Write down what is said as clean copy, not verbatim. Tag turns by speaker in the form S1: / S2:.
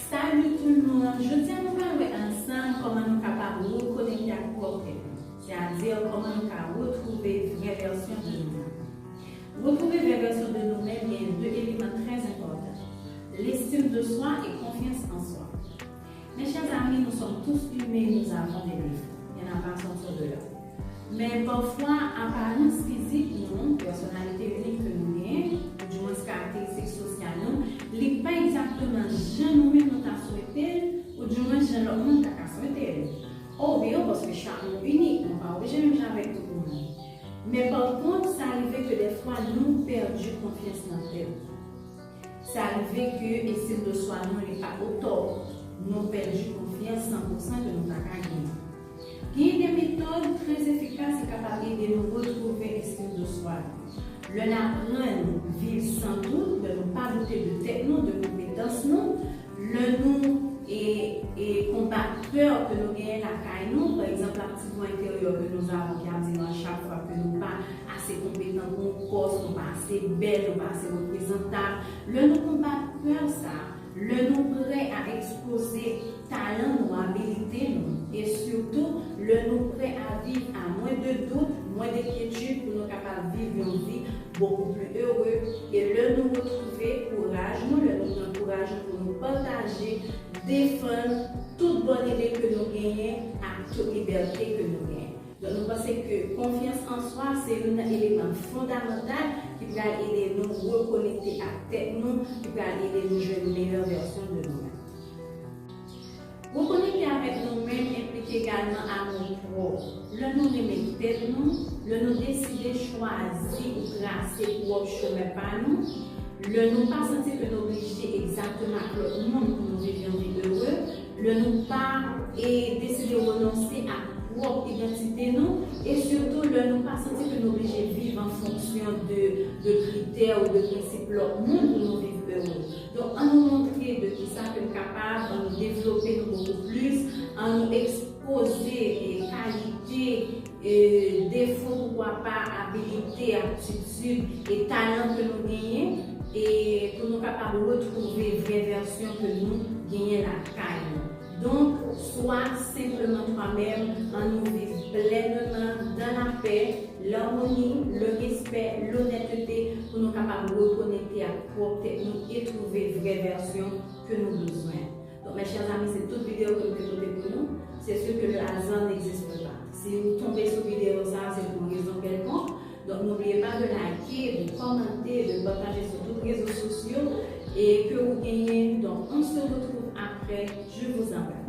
S1: Salut tout le monde, je tiens à nous parler ensemble comment nous sommes capables de reconnecter à propre, c'est-à-dire comment nous pouvons retrouver une vraie version de nous-mêmes. Retrouver une vraie version de nous-mêmes, il y a deux éléments très importants, l'estime de soi et confiance en soi. Mes chers amis, nous sommes tous humains, nous avons des défauts, il n'y en a pas à sortir de là. Mais parfois, apparence physique, non, personnalité unique que nous avons, ou du moins caractéristiques sociales, non, n'est pas exactement je nous-mêmes nous avons souhaité, ou du moins je le monde a souhaité. Oh, bien, parce que chaque monde unique, on ne va pas obligé même avec tout le monde. Mais par contre, ça arrive que des fois, nous perdons confiance dans nous. Ça arrive que l'estime de soi n'est pas au top. Nous perdons confiance 100% que nous avons gagné. Il y a des méthodes très efficaces et capables de nous retrouver l'estime de soi. Le apprendre vivre sans doute, de ne pas douter de tête, de compétences, le nous et combattre peur que nous gagnons la caille, nous, par exemple, la petite voix intérieure que nous avons qui a dit à chaque fois que nous ne sommes pas assez compétents pour nous poste, nous ne sommes pas assez belles, nous ne sommes pas assez représentables. Le nous combattre peur, ça, le nous prêt à exposer talent ou habilité, et surtout le nous prêt à vivre à moins de doute, moins d'inquiétude pour nous capables de vivre une vie beaucoup plus heureuse et le nous retrouver courage, le nous encourage pour nous partager, défendre toute bonne idée que nous gagnons à toute liberté que nous gagnons. Donc nous pensons que confiance en soi c'est un élément fondamental qui va aider nous à reconnecter à tête nous, qui va aider nous à jouer une meilleure version de nous-mêmes. Reconnecter avec nous-mêmes implique également amour propre. Le nous aimer tête nous, le nous décider choisir ou tracer propre chemin par nous, le nous pas sentir que nous obligés exactement à l'autre monde pour nous vivre une vie heureuse, le nous pas et décider de renoncer à propre identité nous et surtout le nous pas sentir que nous obligés de vivre en fonction de critères ou de principes l'autre monde pour nous vivre heureux. Donc en nous montrer de tout ça que nous sommes capables, en nous développer beaucoup plus, en nous exposer qualités, défauts, pourquoi pas, habilités, aptitudes et talents que nous gagnons et pour nous capables de retrouver une vraie version que nous gagnons la caille. Donc, sois simplement toi-même, en nous vivre pleinement dans la paix, l'harmonie, le respect, l'honnêteté, pour nous capables de reconnecter à propre tête nous et trouver une vraie version que nous avons besoin. Donc, mes chers amis, c'est toute vidéo que nous avons pour nous. C'est sûr que le hasard n'existe pas. Si vous tombez sur vidéo, ça, c'est pour une raison quelconque. Donc, n'oubliez pas de liker, de commenter, de partager sur tous les réseaux sociaux et que vous gagnez. Donc, on se retrouve après. Je vous embrasse.